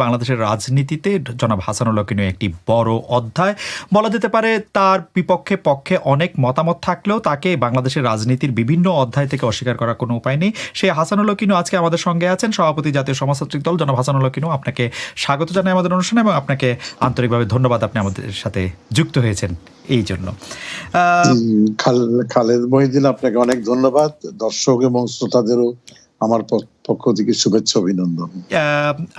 বাংলাদেশের রাজনীতিতে জনাব হাসানুল হকের একটি বড় অধ্যায় বলা যেতে পারে। তার বিপক্ষে পক্ষে অনেক মতামত থাকলেও তাকে বাংলাদেশের রাজনীতির বিভিন্ন অধ্যায় থেকে অস্বীকার করার কোনো উপায় নেই। সেই হাসানুল হক আজকে আমাদের সঙ্গে আছেন, সভাপতি জাতীয় সমাজতান্ত্রিক দল জনাব হাসানুল হক। আপনাকে স্বাগত জানাই আমাদের অনুষ্ঠানে এবং আপনাকে আন্তরিকভাবে ধন্যবাদ, আপনি আমাদের সাথে যুক্ত হয়েছেন এই জন্য। খালেদ মহিউদ্দিন, আপনাকে অনেক ধন্যবাদ। দর্শক এবং শ্রোতাদেরও আমার পক্ষ থেকে শুভেচ্ছা, অভিনন্দন।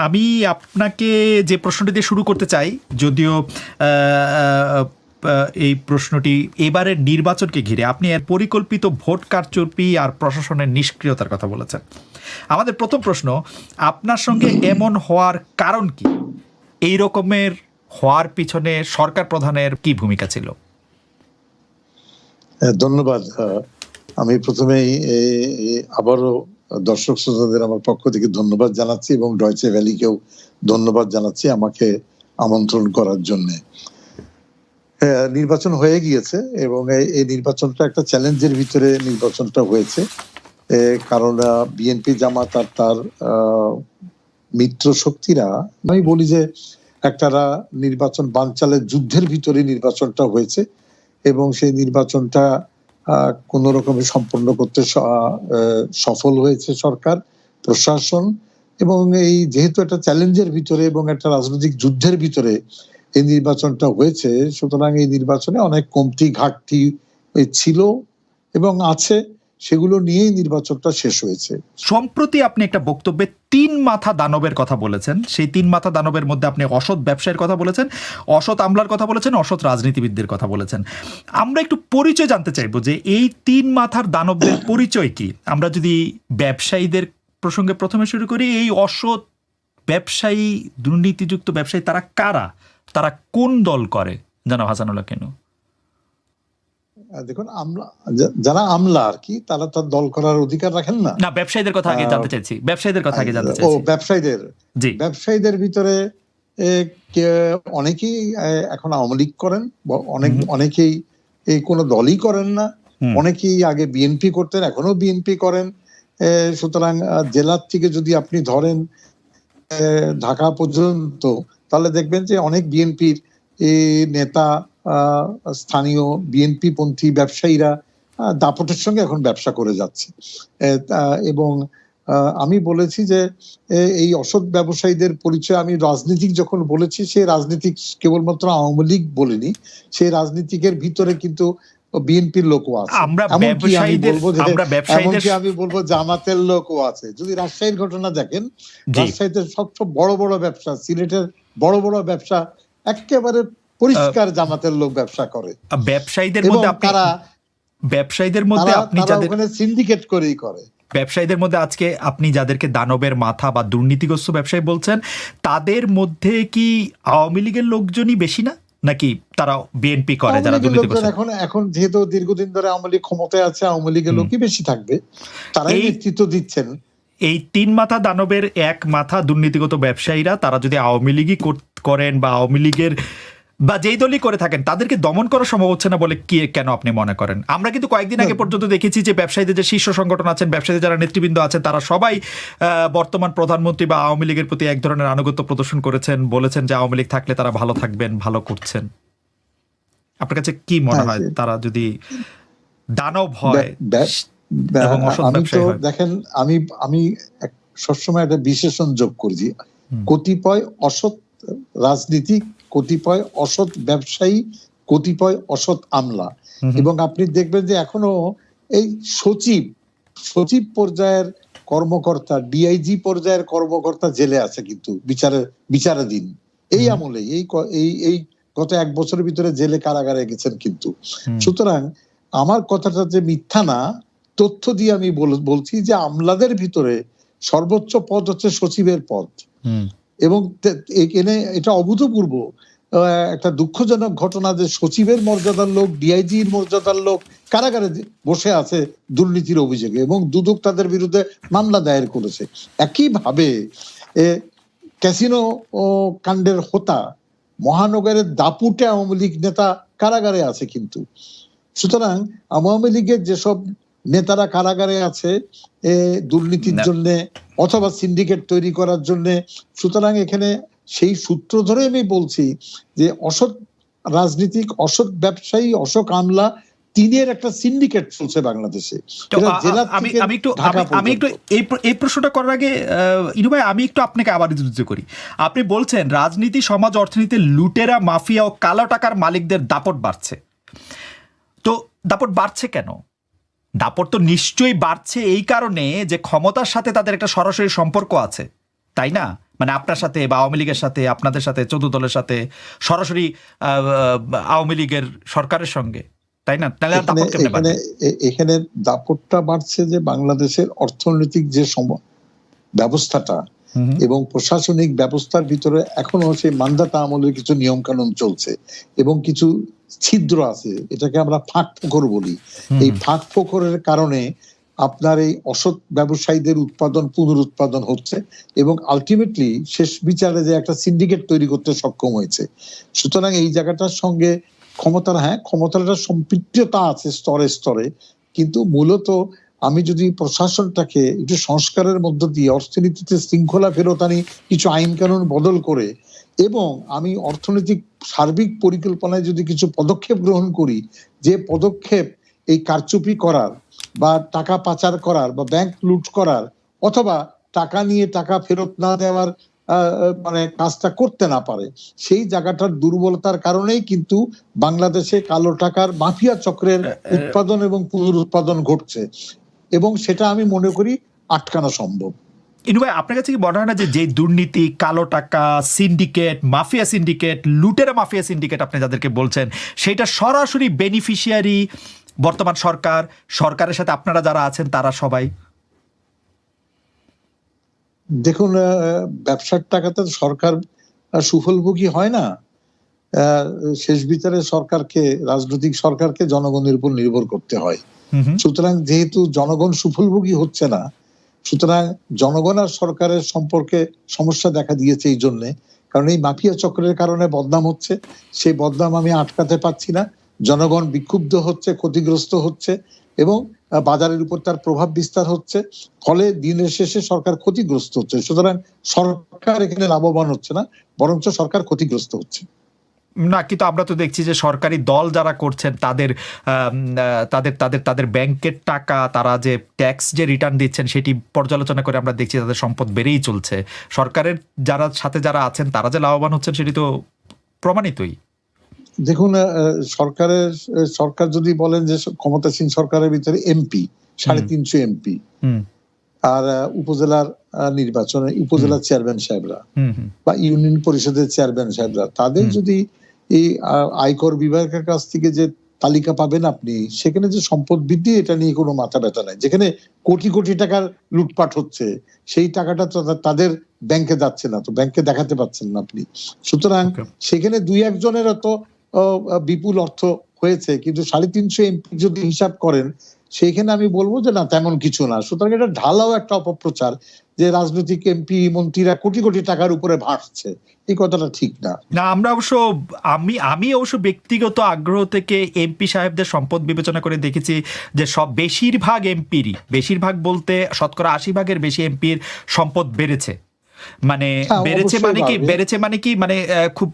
আমি আপনাকে যে প্রশ্নটি দিয়ে শুরু করতে চাই, যদিও এই প্রশ্নটি এবারের নির্বাচনকে ঘিরে, আপনি এর পরিকল্পিত ভোট কারচুপি আর প্রশাসনের নিষ্ক্রিয়তার কথা বলেছেন। আমাদের প্রথম প্রশ্ন, আপনার সঙ্গে এমন হওয়ার কারণ কি? এই রকমের হওয়ার পিছনে সরকার প্রধানের কি ভূমিকা ছিল? ধন্যবাদ। আমি প্রথমেই আবারও দর্শক শ্রোতাদের আমার পক্ষ থেকে ধন্যবাদ জানাচ্ছি এবং ডয়চে ভ্যালিকেও ধন্যবাদ জানাচ্ছি আমাকে আমন্ত্রণ করার জন্য। নির্বাচন হয়ে গিয়েছে এবং এই নির্বাচনটা একটা চ্যালেঞ্জের ভিতরে নির্বাচনটা হয়েছে, কারণ বিএনপি জামাত আর তার মিত্র শক্তিরা, আমি বলি যে একটা নির্বাচন বানচালের যুদ্ধের ভিতরে নির্বাচনটা হয়েছে এবং সেই নির্বাচনটা কোন রকমে সম্পন্ন করতে সফল হয়েছে সরকার, প্রশাসন। এবং এই যেহেতু একটা চ্যালেঞ্জের ভিতরে এবং একটা রাজনৈতিক যুদ্ধের ভিতরে এই নির্বাচনটা হয়েছে, সুতরাং এই নির্বাচনে অনেক কমতি ঘাটতি ছিল এবং আছে, সেগুলো নিয়েই নির্বাচনটা শেষ হয়েছে। সম্প্রতি আপনি একটা বক্তব্যে ৩ মাথা দানবের কথা বলেছেন। সেই ৩ মাথা দানবের মধ্যে আপনি অসৎ ব্যবসায়ীর কথা বলেছেন, অসৎ আমলার কথা বলেছেন, অসৎ রাজনীতিবিদদের কথা বলেছেন। আমরা একটু পরিচয় জানতে চাইবো যে এই ৩ মাথার দানবদের পরিচয় কি। আমরা যদি ব্যবসায়ীদের প্রসঙ্গে প্রথমে শুরু করি, এই অসৎ ব্যবসায়ী, দুর্নীতিযুক্ত ব্যবসায়ী তারা কারা? তারা কোন দল করে জনাব হাসানুল হক? দেখুন, যারা আমলা আর কি, তারা তার দল করার অধিকার রাখেন না। না, ব্যবসায়ীদের কথা আগে জানতে চাইছি। ব্যবসায়ীদের কথা আগে জানতে চাইছি। ব্যবসায়ীদের ভিতরে অনেকেই এখন আওয়ামী লীগ করেন, অনেকেই এই কোনো দলই করেন না, অনেকেই আগে বিএনপি করতেন, এখনো বিএনপি করেন। সুতরাং জেলার থেকে যদি আপনি ধরেন ঢাকা পর্যন্ত, তাহলে দেখবেন যে অনেক বিএনপির নেতা, স্থানীয় বিএনপি পন্থী ব্যবসায়ীরা দাপটের সঙ্গে এখন ব্যবসা করে যাচ্ছে। এবং আমি বলেছি যে এই অসৎ ব্যবসায়ীদের পরিচয় আমি রাজনীতিক যখন বলেছি, সে রাজনীতিক কেবলমাত্র আওয়ামী লীগ বলিনি, সেই রাজনীতিকের ভিতরে কিন্তু বিএনপির লোকও আছে, এমনকি আমি বলবো জামাতের লোকও আছে। যদি রাজশাহীর ঘটনা দেখেন, রাজশাহীতে সবচেয়ে বড় বড় ব্যবসা, সিলেটের বড় বড় ব্যবসা একেবারে পরিষ্কার জামাতের লোক ব্যবসা করে। ব্যবসায়ীদের মধ্যে আপনি যাদের সিন্ডিকেট করেই করে, ব্যবসায়ীদের মধ্যে আজকে আপনি যাদেরকে দানবের মাথা বা দুর্নীতিগ্রস্ত ব্যবসায়ী বলছেন, তাদের মধ্যে কি আওয়ামী লীগের লোকজনই বেশি না, নাকি তারা বিএনপি করে যারা দুর্নীতিগ্রস্ত? এখন যেহেতু দীর্ঘদিন ধরে আওয়ামী লীগ ক্ষমতায় আছে, আওয়ামী লীগের লোকই বেশি থাকবে, তারাই নেতৃত্ব দিচ্ছেন। এই ৩ মাথা দানবের এক মাথা দুর্নীতিগত ব্যবসায়ীরা, তারা যদি আওয়ামী লীগই করেন বা আওয়ামী লীগের বা যেই দলই করে থাকেন, তাদেরকে দমন করা সম্ভব হচ্ছে না বলে কেন আপনি মনে করেন? আমরা কিন্তু কয়েকদিন আগে পর্যন্ত দেখেছি যে ব্যবসায়ীদের যে শীর্ষ সংগঠন আছেন, ব্যবসায়ীদের যারা নেতৃবৃন্দ আছেন, তারা সবাই বর্তমান প্রধানমন্ত্রী বা আওয়ামী লীগের প্রতি এক ধরনের আনুগত্য প্রদর্শন করেছেন, বলেছেন যে আওয়ামী লীগ থাকলে তারা ভালো থাকবেন, ভালো করছেন। আপনার কাছে কি মনে হয়, তারা যদি দানব হয় এবং অসৎ ব্যবসায়ী হয়? দেখেন, আমি সবসময় একটা বিশেষণ যোগ করছি, কতিপয় অসৎ রাজনীতিক, কতিপয় অসৎ ব্যবসায়ী, কতিপয় অসৎ আমলা। এবং আপনি দেখবেন যে এখনো এই সচিব পর্যায়ের কর্মকর্তা, ডিআইজি পর্যায়ের কর্মকর্তা জেলে আছে, কিন্তু বিচারাধীন। এই আমলে এই গত 1 বছরের ভিতরে জেলে কারাগারে গেছেন কিন্তু। সুতরাং আমার কথাটা যে মিথ্যা না, তথ্য দিয়ে আমি বলছি যে আমলাদের ভিতরে সর্বোচ্চ পদ হচ্ছে সচিবের পদ। এবং এটা অভূতপূর্ব একটা দুঃখজনক ঘটনা যে সচিবের মর্যাদার লোক, ডিআইজির মর্যাদার লোক কারাগারে বসে আছে দুর্নীতির অভিযোগে, এবং দুদক তাদের বিরুদ্ধে মামলা দায়ের করেছে। একইভাবে ক্যাসিনো কাণ্ডের হোতা মহানগরের দাপুটে আওয়ামী লীগ নেতা কারাগারে আছে কিন্তু। সুতরাং আওয়ামী লীগের যেসব নেতারা কারাগারে আছে দুর্নীতির জন্য অথবা সিন্ডিকেট তৈরি করার জন্য। সুতরাং এখানে সেই সূত্র ধরে আমি বলছি যে অসৎ রাজনীতিক, অসৎ ব্যবসায়ী, অসৎ আমলা, তিনের একটা সিন্ডিকেট চলছে বাংলাদেশে। আমি একটু এই প্রশ্নটা করার আগে ইনু ভাই, আমি একটু আপনাকে আবার যুদ্ধ করি। আপনি বলছেন রাজনীতি, সমাজ, অর্থনীতি, লুটেরা, মাফিয়া ও কালো টাকার মালিকদের দাপট বাড়ছে। তো দাপট বাড়ছে কেন? দাপট তো নিশ্চয়ই বাড়ছে এই কারণে যে ক্ষমতার সাথে তাদের একটা সরাসরি সম্পর্ক আছে, তাই না? মানে আপনার সাথে বা আওয়ামী লীগের সাথে, আপনাদের সাথে, 14 দলের সাথে, সরাসরি আওয়ামী লীগের সরকারের সঙ্গে, তাই না? এখানে দাপটটা বাড়ছে যে বাংলাদেশের অর্থনৈতিক যে ব্যবস্থাটা এবং প্রশাসনিক ব্যবস্থার ভিতরে এখনো সেই মান্দাতা আমলের কিছু নিয়ম কানুন চলছে এবং কিছু ছিদ্র আছে, এটাকে আমরা ফাঁক ফোকর বলি। এই ফাঁক ফোকরের কারণে আপনার এই অসৎ ব্যবসায়ীদের উৎপাদন পুনরুৎপাদন হচ্ছে এবং আলটিমেটলি শেষ বিচারে যে একটা সিন্ডিকেট তৈরি করতে সক্ষম হয়েছে। সুতরাং এই জায়গাটার সঙ্গে ক্ষমতার একটা সম্পৃক্ততা আছে স্তরে স্তরে, কিন্তু মূলত আমি যদি প্রশাসনটাকে একটু সংস্কারের মধ্য দিয়ে অর্থনীতিতে শৃঙ্খলা ফেরত আনি, কিছু আইন কানুন বদল করে, এবং আমি অর্থনৈতিক সার্বিক পরিকল্পনায় যদি কিছু পদক্ষেপ গ্রহণ করি, যে পদক্ষেপ এই কারচুপি করার বা টাকা পাচার করার বা ব্যাংক লুট করার অথবা টাকা নিয়ে টাকা ফেরত না দেওয়ার মানে কাজটা করতে না পারে, সেই জায়গাটার দুর্বলতার কারণেই কিন্তু বাংলাদেশে কালো টাকার মাফিয়া চক্রের উৎপাদন এবং পুনরুৎপাদন ঘটছে এবং সেটা আমি মনে করি আটকানো সম্ভব। ইনু ভাই, আপনার কাছে কি মনে হয় না যে দুর্নীতি, কালো টাকা, সিন্ডিকেট, মাফিয়া সিন্ডিকেট, লুটেরা মাফিয়া সিন্ডিকেট আপনি যাদেরকে বলছেন, সেটা সরাসরি বেনিফিশিয়ারি বর্তমান সরকারের সাথে আপনারা যারা আছেন তারা সবাই? দেখুন, ব্যবসার টাকাতে সরকার সুফলভোগী হয় না। শেষ বিচারে সরকারকে, রাজনৈতিক সরকারকে জনগণের উপর নির্ভর করতে হয়। সুতরাং যেহেতু জনগণ সুফলভোগী হচ্ছে না, সুতরাং জনগণ আর সরকারের সম্পর্কে সমস্যা দেখা দিয়েছে এই জন্যে, কারণ এই মাফিয়া চক্রের কারণে বদনাম হচ্ছে। সেই বদনাম আমি আটকাতে পারছি না, জনগণ বিক্ষুব্ধ হচ্ছে, ক্ষতিগ্রস্ত হচ্ছে এবং বাজারের উপর তার প্রভাব বিস্তার হচ্ছে, ফলে দিনের শেষে সরকার ক্ষতিগ্রস্ত হচ্ছে। সুতরাং সরকার এখানে লাভবান হচ্ছে না, বরঞ্চ সরকার ক্ষতিগ্রস্ত হচ্ছে। না, কিন্তু আমরা তো দেখছি যে সরকারি দল যারা করছেন তাদের তাদের তাদের তাদের ব্যাংকের টাকা, তারা যে ট্যাক্স যে রিটার্ন দিচ্ছেন সেটি পর্যালোচনা করে আমরা দেখছি তাদের সম্পদ বেড়েই চলছে। সরকারের সাথে যারা আছেন তারা যে লাভবান হচ্ছেন সেটি তো প্রমাণিতই। দেখুন, সরকার যদি বলেন যে ক্ষমতাসীন সরকারের ভিতরে এমপি 350 এমপি, আর উপজেলার নির্বাচনে উপজেলার চেয়ারম্যান সাহেবরা বা ইউনিয়ন পরিষদের চেয়ারম্যান সাহেবরা, তাদের যদি এই আয়কর বিভাগের কাছ থেকে যে তালিকা পাবেন আপনি, সেখানে যে সম্পদ বৃদ্ধি, এটা নিয়ে কোনো মাথা ব্যথা নাই। যেখানে কোটি কোটি টাকার লুটপাট হচ্ছে, সেই টাকাটা তাদের ব্যাংকে যাচ্ছে না, তো ব্যাংকে দেখাতে পাচ্ছেন না আপনি। সুতরাং সেখানে 2-1 জনের তো বিপুল অর্থ হয়েছে, কিন্তু 350 এমপি যদি হিসাব করেন, সেইখানে আমি বলবো যে না, তেমন কিছু না। সুতরাং এটা ঢালাও একটা অপপ্রচার যে রাজনৈতিক এমপি মন্ত্রীরা কোটি কোটি টাকার উপরে ভাসছে, এই কথাটা ঠিক না। না, আমরা অবশ্য আমি অবশ্য ব্যক্তিগত আগ্রহ থেকে এমপি সাহেবদের সম্পদ বিবেচনা করে দেখেছি যে বেশিরভাগ এমপিরই, বেশিরভাগ বলতে 80% বেশি এমপির সম্পদ বেড়েছে। মানে বেড়েছে মানে কি মানে খুব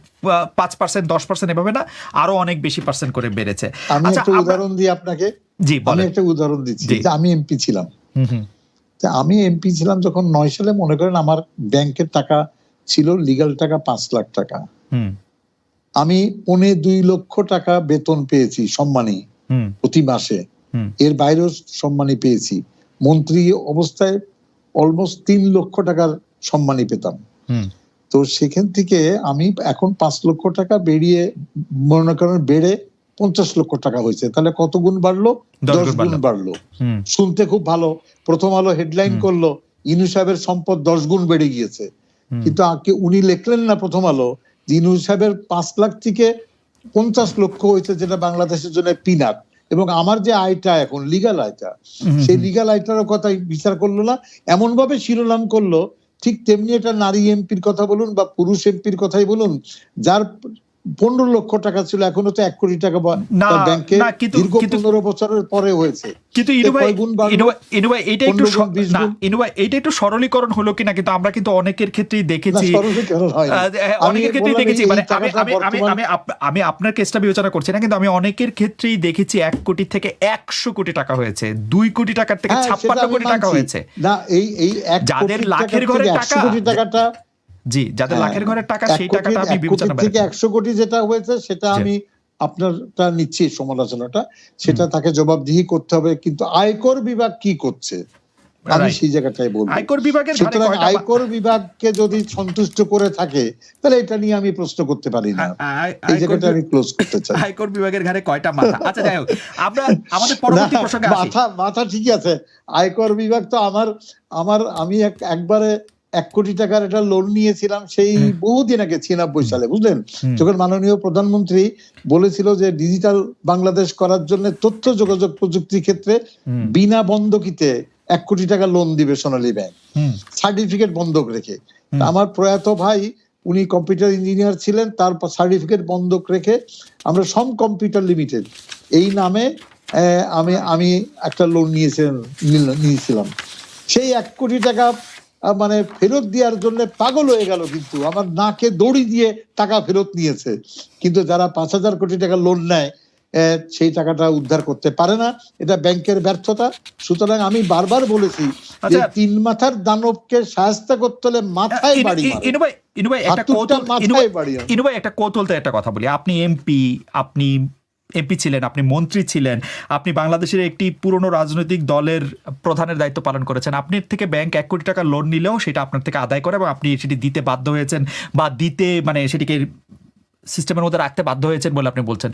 5%, 10% এভাবে না, আরো অনেক বেশি পার্সেন্ট করে বেড়েছে। আমি একটা উদাহরণ দিই আপনাকে। জি, আমি একটা উদাহরণ দিচ্ছি যে আমি এমপি ছিলাম। আমি এমপি ছিলাম যখন 9 সালে, মনে করেন আমার ব্যাংকের টাকা ছিল লিগ্যাল টাকা 5 লাখ টাকা। আমি 2.25 লক্ষ টাকা বেতন পেয়েছি সম্মানী প্রতি মাসে, এর বাইরেও সম্মানী পেয়েছি। মন্ত্রী অবস্থায় অলমোস্ট 3 লক্ষ টাকার সম্মানী পেতাম। তো সেখান থেকে আমি এখন 5 লক্ষ টাকা মনে করেন বেড়ে 50 লক্ষ টাকা হয়েছে। তাহলে কত গুণ বাড়লো? 10 গুণ বাড়লো। শুনতে খুব ভালো। প্রথম আলো হেডলাইন করলো ইনু সাহেবের সম্পদ 10 গুণ বেড়ে গিয়েছে, কিন্তু উনি লিখলেন না প্রথম আলো ইনু সাহেবের 5 লাখ থেকে 50 লক্ষ হয়েছে, যেটা বাংলাদেশের জন্য পিনাট। এবং আমার যে আয়টা এখন লিগ্যাল আয়টা, সেই লিগ্যাল আয়টার কথা বিচার করলো না, এমন ভাবে শিরোনাম করলো। ঠিক তেমনি একটা নারী এমপির কথা বলুন বা পুরুষ এমপির কথাই বলুন, যার 15 লক্ষ টাকা ছিল, এখনো তো 1 কোটি টাকা না ব্যাংকে না কিন্তু দীর্ঘ 15 বছরের পরে হয়েছে। কিন্তু কয় গুণ বাড়লো? এইটা একটু 15 গুণ, 20 না, গুণ? এইটা একটু সরলীকরণ হলো কিনা, কিন্তু আমরা কিন্তু অনেকের ক্ষেত্রেই না, দেখেছি, সরলীকরণ হয়নি। আমি অনেকের ক্ষেত্রেই বললাম দেখেছি, এই মানে টাকাটা বর্তমান আমি আপনার কেসটা বিবেচনা করছি না, কিন্তু আমি অনেকের ক্ষেত্রেই দেখেছি 1 কোটি থেকে 100 কোটি টাকা হয়েছে, 2 কোটি টাকার থেকে হ্যাঁ, সেটা 56 আমি কোটি টাকা মানছি। হয়েছে। না, এই 1 যাদের কোটি লাখের টাকা ঘরের থেকে টাকা, 100 কোটি টাকাটা, জি, যাদের হ্যাঁ, লাখের ঘরের টাকা, 1 সেই কোটি টাকাটা আমি 1 কোটি বিবেচনা থেকে করি। 100 কোটি যেটা হয়েছে সেটা জি। আমি আপনারটা নিচ্ছি সমালোচনাটা, সেটা তাকে জবাবদিহি করতে হবে। কিন্তু আয়কর বিভাগ কি করছে আমি Right. সেই জায়গাটাই বলবো। আয়কর বিভাগের ঘাড়ে সুতরাং কয়টা আয়কর বিভাগকে যদি সন্তুষ্ট করে থাকে তাহলে এটা নিয়ে আমি প্রশ্ন করতে পারি না। এই জায়গাটা আমি ক্লোজ করতে চাই। আয়কর বিভাগের ঘাড়ে কয়টা মাথা? আচ্ছা, যাই হোক, আমরা আমাদের পরবর্তী না, প্রসঙ্গে আসি। মাথা ঠিকই আছে। আয়কর বিভাগ তো আমি একবারে 1 কোটি টাকার একটা লোন নিয়েছিলাম সেই বহুদিন আগে, 96 সালে, বুঝলেন? যখন মাননীয় প্রধানমন্ত্রী বলেছিল যে ডিজিটাল বাংলাদেশ করার জন্য তথ্য যোগাযোগ প্রযুক্তি ক্ষেত্রে বিনা বন্ধকিতে 1 কোটি টাকা লোন দিবে সোনালী ব্যাংক, সার্টিফিকেট বন্ধক রেখে। আমার প্রয়াত ভাই, উনি কম্পিউটার ইঞ্জিনিয়ার ছিলেন, তার সার্টিফিকেট বন্ধক রেখে আমরা সম কম্পিউটার লিমিটেড এই নামে আমি একটা লোন নিয়েছিলাম। সেই 1 কোটি টাকা মানে ফেরত দেওয়ার জন্য পাগল হয়ে গেল, কিন্তু আমার নাকে দড়ি দিয়ে টাকা ফেরত নিয়েছে। কিন্তু যারা 5,000 কোটি টাকা লোন নেয় সেই টাকাটা উদ্ধার করতে পারে না, এটা ব্যাংকের ব্যর্থতা। সুতরাং আমি বারবার বলেছি যে 3 মাথার দানবকে শায়েস্ত করতে হলে মাথায় বাড়ি মারো। ইনুভাই একটা কৌতূহলতে একটা কথা বলি। আপনি এমপি ছিলেন, আপনি মন্ত্রী ছিলেন, আপনি বাংলাদেশের একটি পুরনো রাজনৈতিক দলের প্রধানের দায়িত্ব পালন করেছেন। আপনার থেকে ব্যাংক 1 কোটি টাকা লোন নিলেও সেটা আপনার থেকে আদায় করে এবং আপনি সেটি দিতে বাধ্য হয়েছেন, বা দিতে মানে সেটিকে সিস্টেমের মধ্যে রাখতে বাধ্য হয়েছেন বলে আপনি বলছেন।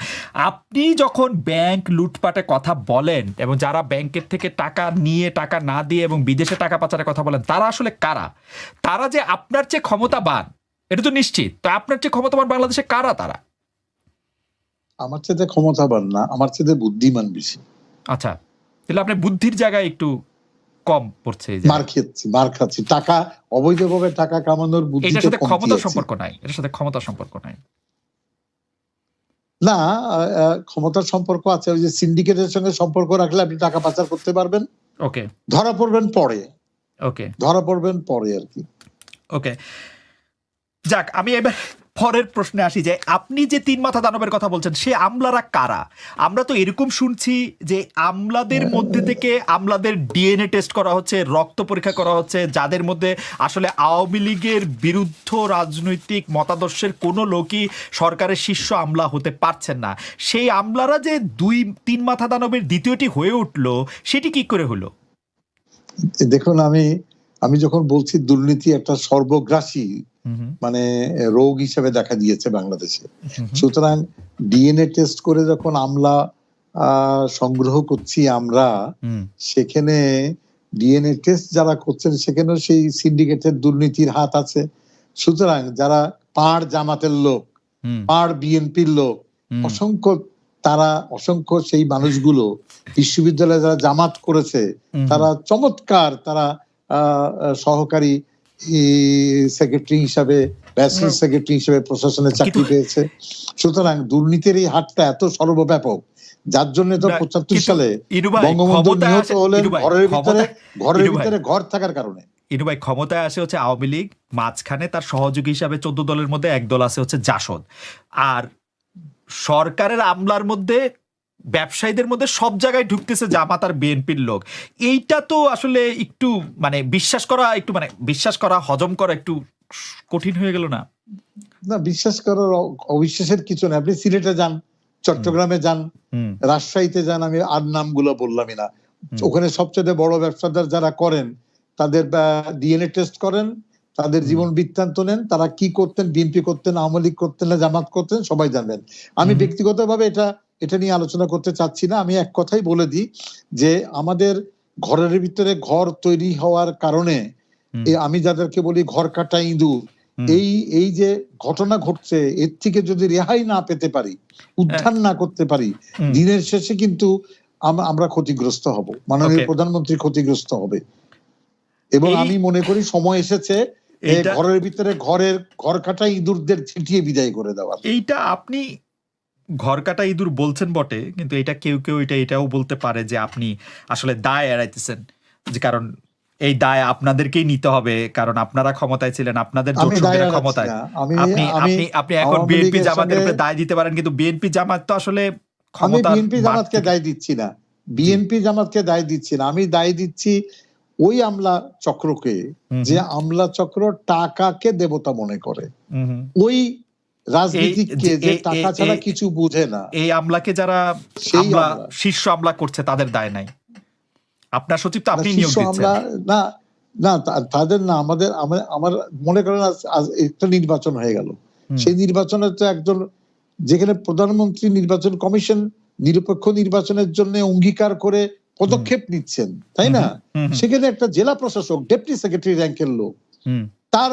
আপনি যখন ব্যাংক লুটপাটের কথা বলেন এবং যারা ব্যাংকের থেকে টাকা নিয়ে টাকা না দিয়ে এবং বিদেশে টাকা পাচারের কথা বলেন, তারা আসলে কারা? তারা যে আপনার চেয়ে ক্ষমতাবান এটা তো নিশ্চিত, তো আপনার চেয়ে ক্ষমতাবান বাংলাদেশে কারা তারা? আমার চেয়ে ক্ষমতাবান না, আমার চেয়ে বুদ্ধিমান বেশি। আচ্ছা, তাহলে আপনার বুদ্ধির জায়গায় একটু কম পড়ছে। মার খাচ্ছি, টাকা অবৈধভাবে টাকা কামানোর বুদ্ধি। এটার সাথে ক্ষমতার সম্পর্ক নাই, এটার সাথে ক্ষমতার সম্পর্ক নাই। না, ক্ষমতার সম্পর্ক আছে। ওই যে সিন্ডিকেটের সঙ্গে সম্পর্ক রাখলে আপনি টাকা পাচার করতে পারবেন। ওকে, ধরা পড়বেন পরে। ওকে, ধরা পড়বেন পরে আর কি। ওকে, যাক, আমি এবার পরের প্রশ্নে আসি যে আপনি যে 3 মাথা দানবের কথা বলছেন, সে আমলারা কারা? আমরা তো এরকম শুনছি যে আমলাদের মধ্যে থেকে আমলাদের ডিএনএ টেস্ট করা হচ্ছে, রক্ত পরীক্ষা করা হচ্ছে, যাদের মধ্যে আসলে আওয়ামী লীগের বিরুদ্ধ রাজনৈতিক মতাদর্শের কোনো লোকই সরকারের শীর্ষ আমলা হতে পারছেন না। সেই আমলারা যে 2-3 মাথা দানবের দ্বিতীয়টি হয়ে উঠলো, সেটি কি করে হলো? দেখুন, আমি যখন বলছি দুর্নীতি একটা সর্বগ্রাসী মানে রোগ হিসেবে দেখা দিয়েছে বাংলাদেশে, সুতরাং ডিএনএ টেস্ট করে যখন আমলা সংগ্রহ করছি আমরা, সেখানে ডিএনএ টেস্ট যারা করছেন সেখানেও সেই সিন্ডিকেটের দুর্নীতির হাত আছে। সুতরাং যারা পাড় জামাতের লোক, পাড় বিএনপির লোক, অসংখ্য সেই মানুষগুলো বিশ্ববিদ্যালয়ে যারা জামাত করেছে, তারা চমৎকার, তারা সহকারী সেক্রেটারি হিসাবে, ব্যাচেলর সেক্রেটারি হিসাবে প্রশাসনে চাকরি পেয়েছে। সুতরাং দুর্নীতির এই হাতটা এত সর্বব্যাপক, যার জন্য তো 75 সালে বঙ্গবন্ধু নিহত হলেন ঘরের ভিতরে ঘর থাকার কারণে। ইনুভাই, ক্ষমতায় আসে হচ্ছে আওয়ামী লীগ, মাঝখানে তার সহযোগী হিসাবে 14 দলের মধ্যে এক দল আছে হচ্ছে জাসদ, আর সরকারের আমলার মধ্যে ব্যবসায়ীদের মধ্যে সব জায়গায় ঢুকতেছে জামাত আর বিএনপির লোক। এইটা তো আসলে একটু মানে বিশ্বাস করা হজম করা একটু কঠিন হয়ে গেল না? না, বিশ্বাস করার অবিশ্বাসের কিছু না। আপনি সিলেটে যান, চট্টগ্রামে যান, রাজশাহীতে যান, আমি আর নামগুলো বললামই না, ওখানে সবচেয়ে বড় ব্যবসাদার যারা করেন তাদের ডিএনএ টেস্ট করেন, তাদের জীবন বৃত্তান্ত নেন, তারা কি করতেন, বিএনপি করতেন, আওয়ামী লীগ করতেন না জামাত করতেন, সবাই জানবেন। আমি ব্যক্তিগতভাবে এটা নিয়ে আলোচনা করতে চাচ্ছি না। আমি এক কথাই বলে দিই যে আমাদের ঘরের ভিতরে ঘর তৈরি হওয়ার কারণে আমি যাদেরকে বলি ঘর কাটা ইঁদুর, এই যে ঘটনা ঘটছে, এর থেকে যদি রেহাই না পেতে পারি, উদ্ধার না করতে পারি, দিনের শেষে কিন্তু আমরা ক্ষতিগ্রস্ত হব, মাননীয় প্রধানমন্ত্রী ক্ষতিগ্রস্ত হবে। এবং আমি মনে করি সময় এসেছে এইটা ঘরের ভিতরে ঘর কাটা ইঁদুরদের ছিটিয়ে বিদায় করে দেওয়া। এইটা আপনি ঘর কাটা ইঁদুর বলছেন বটে, কিন্তু এটা কেউ কেউ এটাও বলতে পারে যে আপনি আসলে দায় এড়াইতেছেন, যে কারণ এই দায় আপনাদেরকেই নিতে হবে, কারণ আপনারা ক্ষমতায় ছিলেন, আপনাদের আমি দায় জোটসংখ্যার এড়াচ্ছি ক্ষমতায়। না। আমি আপনি আমি আপনি আপনি এখন আওয়ামী বিএনপি লীগের জামাতের সঙ্গে উপরে দায় দিতে পারেন, কিন্তু বিএনপি জামাত তো আসলে আমি ক্ষমতার বিএনপি মাঠ জামাতকে থেকে- দায় দিচ্ছি না, বিএনপি জামাতকে দায় দিচ্ছি না, আমি দায় দিচ্ছি ওই আমলা চক্রকে, হুম, যে আমলা চক্র টাকাকে দেবতা মনে করে, হুম, হুম। ওই রাজনীতিককে যে টাকা ছাড়া কিছু বুঝে না, এই আমলাকে যারা সেই আমলা আমলা। শীর্ষ আমলা করছে তাদের দায় নাই। আপনার সচিব তো আপনি না, নিয়োগ শীর্ষ দিচ্ছেন। আমলা না, না তাদের না, আমার মনে করেন আজ একটা নির্বাচন হয়ে গেল, সেই নির্বাচনে তো একজন, যেখানে প্রধানমন্ত্রী নির্বাচন কমিশন নিরপেক্ষ নির্বাচনের জন্য অঙ্গীকার করে পদক্ষেপ নিচ্ছেন, তাই না? হুম, হুম, সেখানে একটা জেলা প্রশাসক ডেপুটি সেক্রেটারি র্যাঙ্কের লোক, হুম, তার